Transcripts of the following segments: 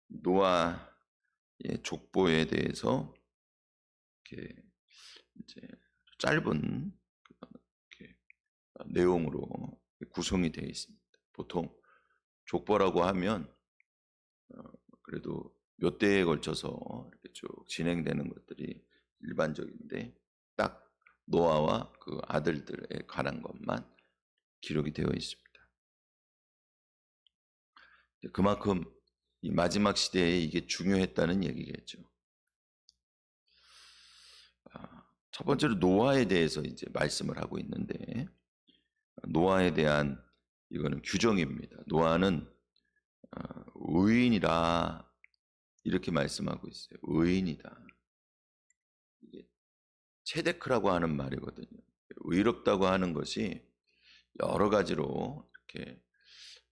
노아의 족보에 대해서 이렇게 이제 짧은 이렇게 내용으로 구성이 되어 있습니다. 보통 족보라고 하면 그래도 몇 대에 걸쳐서 이렇게 쭉 진행되는 것들이 일반적인데 딱 노아와 그 아들들에 관한 것만 기록이 되어 있습니다. 그만큼 이 마지막 시대에 이게 중요했다는 얘기겠죠. 첫 번째로 노아에 대해서 이제 말씀을 하고 있는데, 노아에 대한 이거는 규정입니다. 노아는 의인이라 이렇게 말씀하고 있어요. 의인이다. 이게 체데크라고 하는 말이거든요. 의롭다고 하는 것이 여러 가지로 이렇게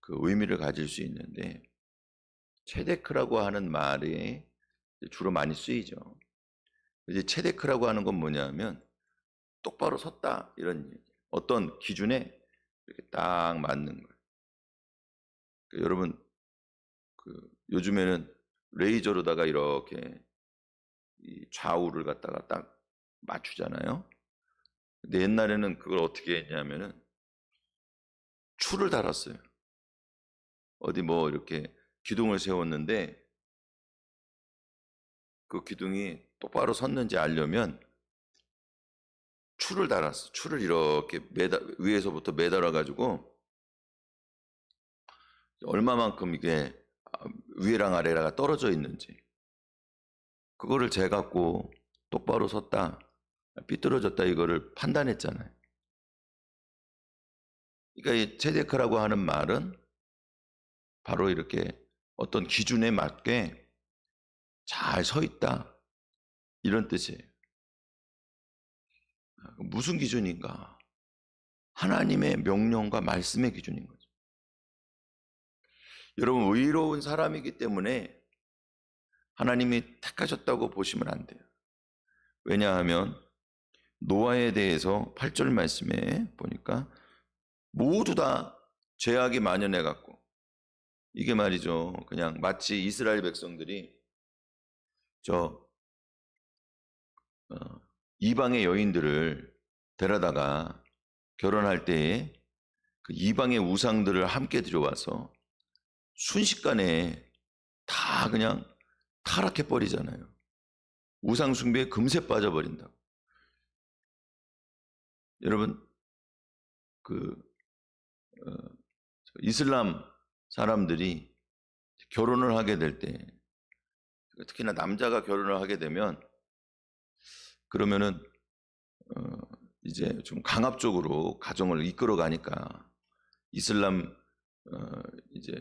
그 의미를 가질 수 있는데, 체데크라고 하는 말이 주로 많이 쓰이죠. 이제 체데크라고 하는 건 뭐냐면 똑바로 섰다 이런 얘기. 어떤 기준에 이렇게 딱 맞는 거예요. 그러니까 여러분 요즘에는 레이저로다가 이렇게 이 좌우를 갖다가 딱 맞추잖아요. 근데 옛날에는 그걸 어떻게 했냐면은 줄을 달았어요. 어디 뭐 이렇게 기둥을 세웠는데 그 기둥이 똑바로 섰는지 알려면 줄을 달았어. 줄을 이렇게 위에서부터 매달아 가지고 얼마만큼 이게 위에랑 아래랑 떨어져 있는지 그거를 재갖고 똑바로 섰다, 삐뚤어졌다 이거를 판단했잖아요. 그러니까 이 체데크라고 하는 말은 바로 이렇게 어떤 기준에 맞게 잘 서 있다 이런 뜻이에요. 무슨 기준인가? 하나님의 명령과 말씀의 기준인 거죠. 여러분 의로운 사람이기 때문에 하나님이 택하셨다고 보시면 안 돼요. 왜냐하면 노아에 대해서 8절 말씀에 보니까 모두 다 죄악이 만연해 갖고 이게 말이죠. 그냥 마치 이스라엘 백성들이 저 이방의 여인들을 데려다가 결혼할 때에 그 이방의 우상들을 함께 들여와서 순식간에 다 그냥 타락해 버리잖아요. 우상 숭배에 금세 빠져버린다고. 여러분 그 이슬람 사람들이 결혼을 하게 될 때, 특히나 남자가 결혼을 하게 되면 그러면은 이제 좀 강압적으로 가정을 이끌어 가니까 이슬람 이제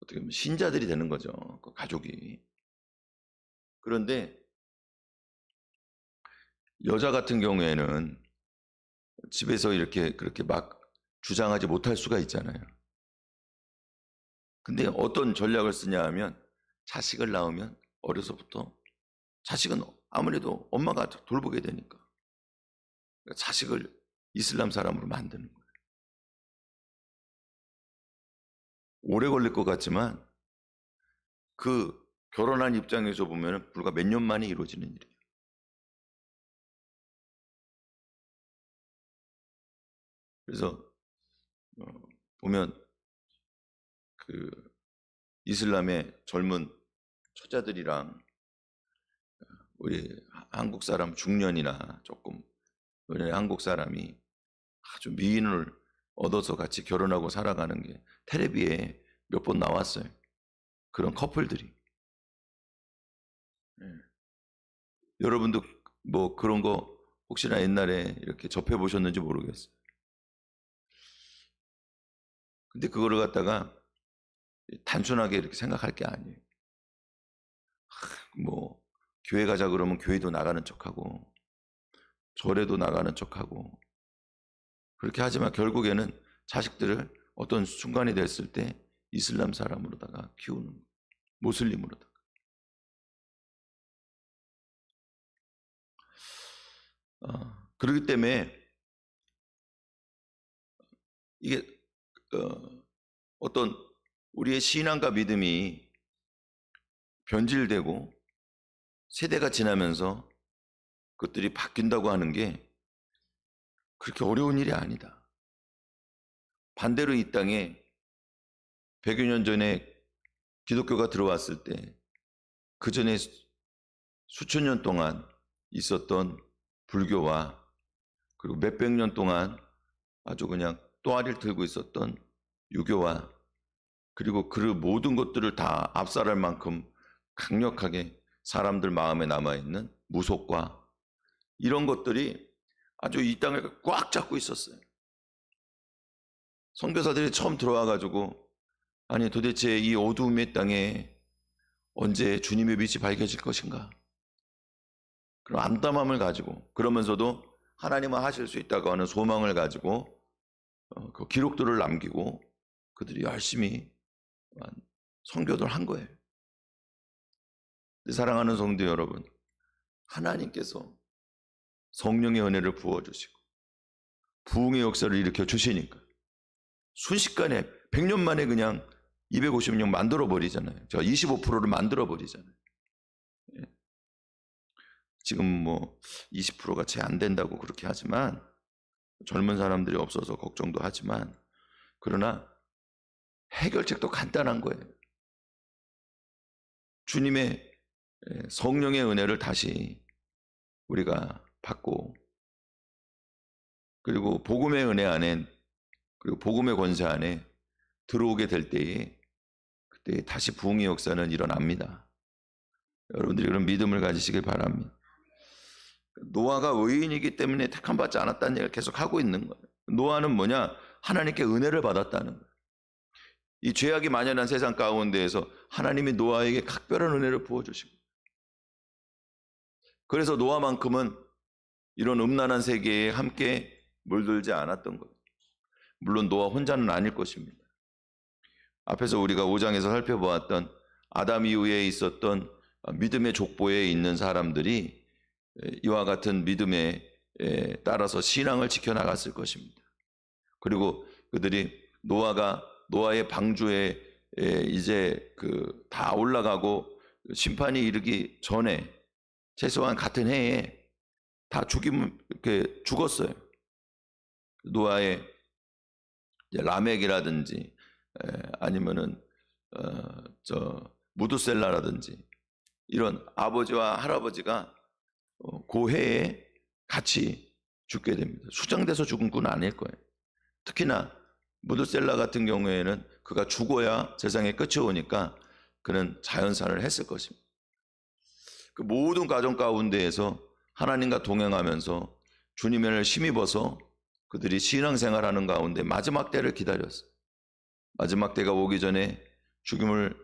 어떻게 보면 신자들이 되는 거죠. 그 가족이. 그런데 여자 같은 경우에는 집에서 이렇게 그렇게 막 주장하지 못할 수가 있잖아요. 근데 어떤 전략을 쓰냐 하면 자식을 낳으면 어려서부터 자식은 아무래도 엄마가 돌보게 되니까 자식을 이슬람 사람으로 만드는 거예요. 오래 걸릴 것 같지만 그 결혼한 입장에서 보면 불과 몇 년 만에 이루어지는 일이에요. 그래서 보면 그 이슬람의 젊은 처자들이랑 우리 한국 사람 중년이나 조금 우리 한국 사람이 아주 미인을 얻어서 같이 결혼하고 살아가는 게 텔레비에 몇 번 나왔어요. 그런 커플들이. 예. 여러분도 뭐 그런 거 혹시나 옛날에 이렇게 접해 보셨는지 모르겠어요. 근데 그거를 갖다가 단순하게 이렇게 생각할 게 아니에요. 뭐 교회 가자 그러면 교회도 나가는 척하고 절에도 나가는 척하고 그렇게 하지만 결국에는 자식들을 어떤 순간이 됐을 때 이슬람 사람으로다가 키우는 거예요. 모슬림으로다가. 그렇기 때문에 이게 어떤 우리의 신앙과 믿음이 변질되고 세대가 지나면서 그것들이 바뀐다고 하는 게 그렇게 어려운 일이 아니다. 반대로 이 땅에 100여 년 전에 기독교가 들어왔을 때 그 전에 수천 년 동안 있었던 불교와 그리고 몇백 년 동안 아주 그냥 또아리를 들고 있었던 유교와 그리고 그 모든 것들을 다 압살할 만큼 강력하게 사람들 마음에 남아있는 무속과 이런 것들이 아주 이 땅을 꽉 잡고 있었어요. 선교사들이 처음 들어와가지고 아니 도대체 이 어두움의 땅에 언제 주님의 빛이 밝혀질 것인가? 그런 암담함을 가지고 그러면서도 하나님은 하실 수 있다고 하는 소망을 가지고 그 기록들을 남기고 그들이 열심히 선교를 한 거예요. 사랑하는 성도 여러분, 하나님께서 성령의 은혜를 부어주시고 부흥의 역사를 일으켜 주시니까 순식간에 100년 만에 그냥 250명 만들어버리잖아요. 제가 25%를 만들어버리잖아요. 지금 뭐 20%가 채 안 된다고 그렇게 하지만 젊은 사람들이 없어서 걱정도 하지만 그러나 해결책도 간단한 거예요. 주님의 성령의 은혜를 다시 우리가 받고 그리고 복음의 은혜 안에 그리고 복음의 권세 안에 들어오게 될 때에 그때 다시 부흥의 역사는 일어납니다. 여러분들이 그런 믿음을 가지시길 바랍니다. 노아가 의인이기 때문에 택함받지 않았다는 얘기를 계속 하고 있는 거예요. 노아는 뭐냐? 하나님께 은혜를 받았다는 거예요. 이 죄악이 만연한 세상 가운데에서 하나님이 노아에게 각별한 은혜를 부어주시고 그래서 노아만큼은 이런 음란한 세계에 함께 물들지 않았던 거예요. 물론 노아 혼자는 아닐 것입니다. 앞에서 우리가 5장에서 살펴보았던 아담 이후에 있었던 믿음의 족보에 있는 사람들이 이와 같은 믿음에 따라서 신앙을 지켜나갔을 것입니다. 그리고 그들이 노아의 방주에 이제 다 올라가고 심판이 이르기 전에 최소한 같은 해에 다 죽었어요. 노아의 라멕이라든지 아니면은 무두셀라라든지 이런 아버지와 할아버지가 그 해에 같이 죽게 됩니다. 수장돼서 죽은 건 아닐 거예요. 특히나 무두셀라 같은 경우에는 그가 죽어야 세상에 끝이 오니까 그는 자연산을 했을 것입니다. 그 모든 과정 가운데에서 하나님과 동행하면서 주님의 은혜를 힘입어서 그들이 신앙생활하는 가운데 마지막 때를 기다렸어요. 마지막 때가 오기 전에 죽임을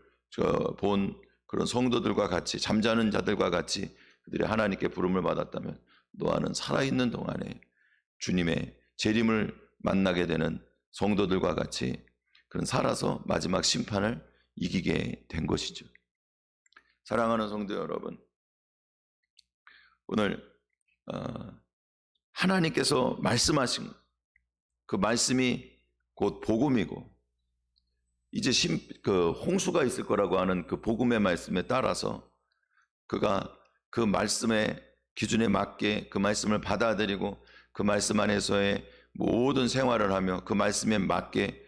본 그런 성도들과 같이 잠자는 자들과 같이 그들이 하나님께 부름을 받았다면 노아는 살아있는 동안에 주님의 재림을 만나게 되는 성도들과 같이 그런 살아서 마지막 심판을 이기게 된 것이죠. 사랑하는 성도 여러분, 오늘 하나님께서 말씀하신 그 말씀이 곧 복음이고 이제 홍수가 있을 거라고 하는 그 복음의 말씀에 따라서 그가 그 말씀의 기준에 맞게 그 말씀을 받아들이고 그 말씀 안에서의 모든 생활을 하며 그 말씀에 맞게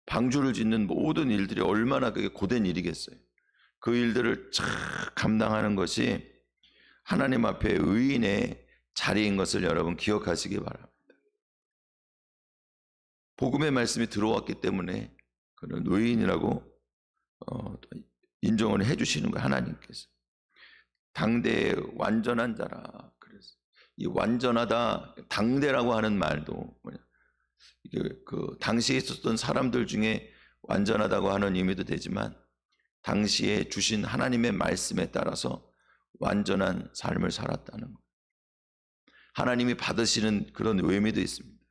방주를 짓는 모든 일들이 얼마나 그게 고된 일이겠어요. 그 일들을 잘 감당하는 것이 하나님 앞에 의인의 자리인 것을 여러분 기억하시기 바랍니다. 복음의 말씀이 들어왔기 때문에 그는 의인이라고 인정을 해주시는 거예요. 하나님께서. 당대의 완전한 자라. 그래서 이 완전하다, 당대라고 하는 말도 뭐냐, 이게 그 당시에 있었던 사람들 중에 완전하다고 하는 의미도 되지만 당시에 주신 하나님의 말씀에 따라서 완전한 삶을 살았다는 것. 하나님이 받으시는 그런 의미도 있습니다.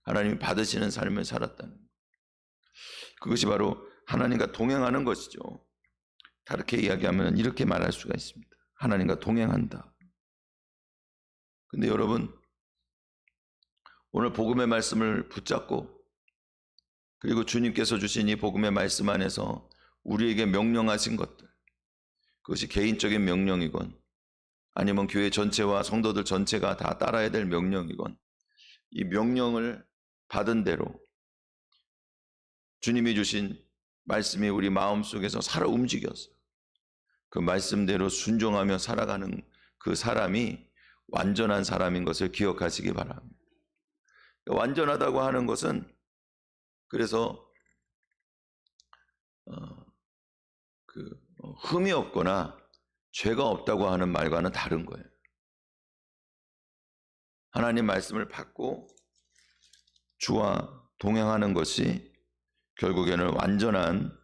하나님이 받으시는 삶을 살았다는 것. 그것이 바로 하나님과 동행하는 것이죠. 다르게 이야기하면 이렇게 말할 수가 있습니다. 하나님과 동행한다. 근데 여러분, 오늘 복음의 말씀을 붙잡고 그리고 주님께서 주신 이 복음의 말씀 안에서 우리에게 명령하신 것들, 그것이 개인적인 명령이건 아니면 교회 전체와 성도들 전체가 다 따라야 될 명령이건 이 명령을 받은 대로 주님이 주신 말씀이 우리 마음속에서 살아 움직여서 그 말씀대로 순종하며 살아가는 그 사람이 완전한 사람인 것을 기억하시기 바랍니다. 완전하다고 하는 것은 그래서 흠이 없거나 죄가 없다고 하는 말과는 다른 거예요. 하나님 말씀을 받고 주와 동행하는 것이 결국에는 완전한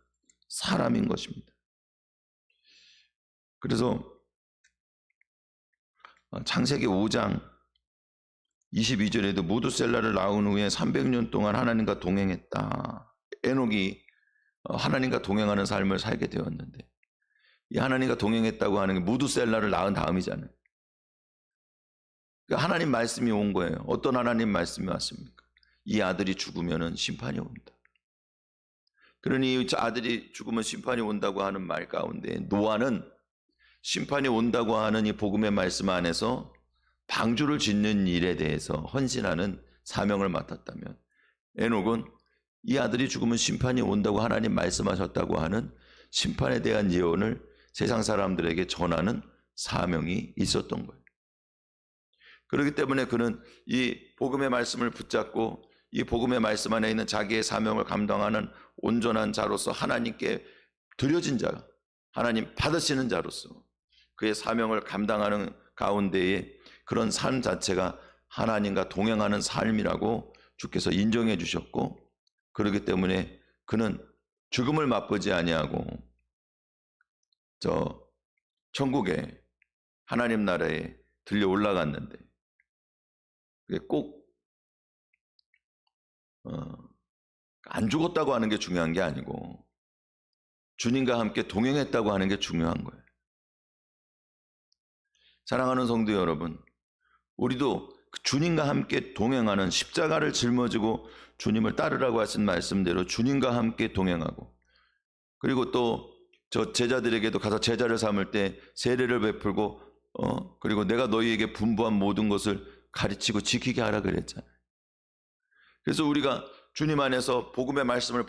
사람인 것입니다. 그래서 창세기 5장 22절에도 무두셀라를 낳은 후에 300년 동안 하나님과 동행했다. 에녹이 하나님과 동행하는 삶을 살게 되었는데 이 하나님과 동행했다고 하는 게 무두셀라를 낳은 다음이잖아요. 그러니까 하나님 말씀이 온 거예요. 어떤 하나님 말씀이 왔습니까? 이 아들이 죽으면 심판이 온다. 그러니 아들이 죽으면 심판이 온다고 하는 말 가운데 노아는 심판이 온다고 하는 이 복음의 말씀 안에서 방주를 짓는 일에 대해서 헌신하는 사명을 맡았다면 에녹은 이 아들이 죽으면 심판이 온다고 하나님 말씀하셨다고 하는 심판에 대한 예언을 세상 사람들에게 전하는 사명이 있었던 거예요. 그렇기 때문에 그는 이 복음의 말씀을 붙잡고 이 복음의 말씀 안에 있는 자기의 사명을 감당하는 온전한 자로서 하나님께 드려진 자, 하나님 받으시는 자로서 그의 사명을 감당하는 가운데에 그런 삶 자체가 하나님과 동행하는 삶이라고 주께서 인정해 주셨고 그렇기 때문에 그는 죽음을 맛보지 아니하고 저 천국에 하나님 나라에 들려 올라갔는데 그게 꼭 안 죽었다고 하는 게 중요한 게 아니고 주님과 함께 동행했다고 하는 게 중요한 거예요. 사랑하는 성도 여러분, 우리도 주님과 함께 동행하는 십자가를 짊어지고 주님을 따르라고 하신 말씀대로 주님과 함께 동행하고 그리고 또 저 제자들에게도 가서 제자를 삼을 때 세례를 베풀고 그리고 내가 너희에게 분부한 모든 것을 가르치고 지키게 하라 그랬잖아요. 그래서 우리가 주님 안에서 복음의 말씀을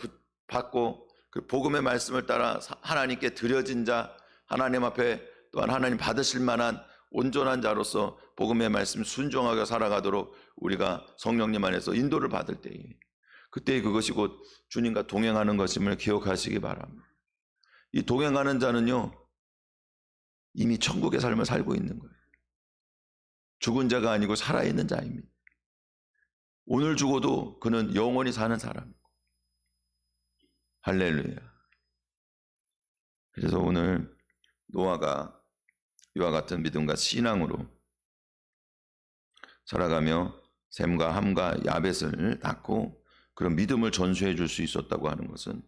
받고 그 복음의 말씀을 따라 하나님께 드려진 자, 하나님 앞에 또한 하나님 받으실 만한 온전한 자로서 복음의 말씀 순종하게 살아가도록 우리가 성령님 안에서 인도를 받을 때에 그때 그것이 곧 주님과 동행하는 것임을 기억하시기 바랍니다. 이 동행하는 자는요 이미 천국의 삶을 살고 있는 거예요. 죽은 자가 아니고 살아있는 자입니다. 오늘 죽어도 그는 영원히 사는 사람이고 할렐루야. 그래서 오늘 노아가 이와 같은 믿음과 신앙으로 살아가며 셈과 함과 야벳을 낳고 그런 믿음을 전수해 줄 수 있었다고 하는 것은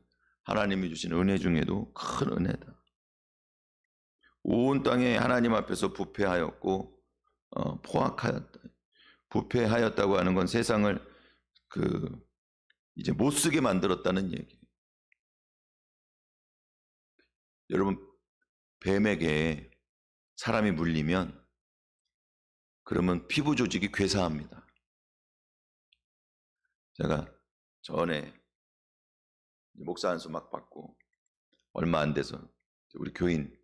하나님이 주신 은혜 중에도 큰 은혜다. 온 땅에 하나님 앞에서 부패하였고 포악하였다. 부패하였다고 하는 건 세상을 이제 못 쓰게 만들었다는 얘기예요. 여러분 뱀에게 사람이 물리면 그러면 피부 조직이 괴사합니다. 제가 전에 목사 안수 막 받고 얼마 안 돼서 우리 교인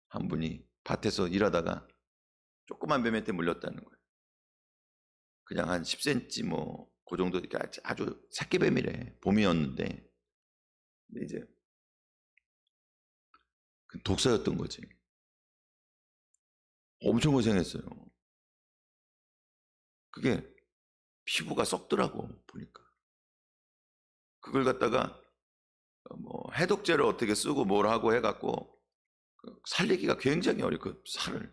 한 분이 밭에서 일하다가 조그만 뱀한테 물렸다는 거예요. 그냥 한 10cm 뭐 그 정도 이렇게 아주 새끼뱀이래. 봄이었는데 근데 이제 그 독사였던 거지. 엄청 고생했어요. 그게 피부가 썩더라고 보니까. 그걸 갖다가 뭐 해독제를 어떻게 쓰고 뭘 하고 해갖고 살리기가 굉장히 어려워. 그 살을.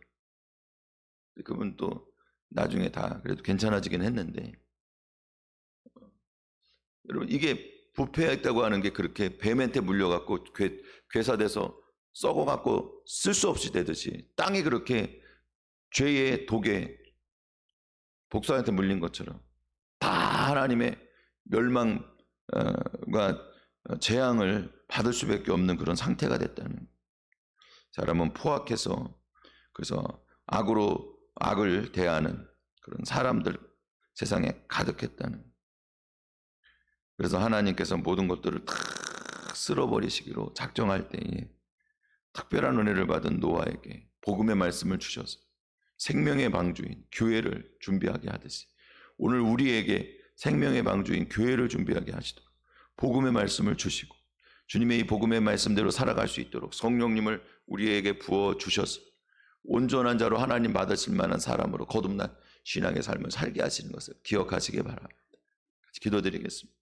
그분 또 나중에 다 그래도 괜찮아지긴 했는데 여러분 이게 부패했다고 하는 게 그렇게 뱀한테 물려갖고 괴사돼서 썩어갖고 쓸 수 없이 되듯이 땅이 그렇게 죄의 독에 복사한테 물린 것처럼 다 하나님의 멸망과 재앙을 받을 수밖에 없는 그런 상태가 됐다는. 사람은 포악해서 그래서 악을 대하는 그런 사람들 세상에 가득했다는. 그래서 하나님께서 모든 것들을 다 쓸어버리시기로 작정할 때에 특별한 은혜를 받은 노아에게 복음의 말씀을 주셔서 생명의 방주인 교회를 준비하게 하듯이 오늘 우리에게 생명의 방주인 교회를 준비하게 하시도록 복음의 말씀을 주시고 주님의 이 복음의 말씀대로 살아갈 수 있도록 성령님을 우리에게 부어주셔서 온전한 자로 하나님 받으실 만한 사람으로 거듭난 신앙의 삶을 살게 하시는 것을 기억하시기 바랍니다. 같이 기도드리겠습니다.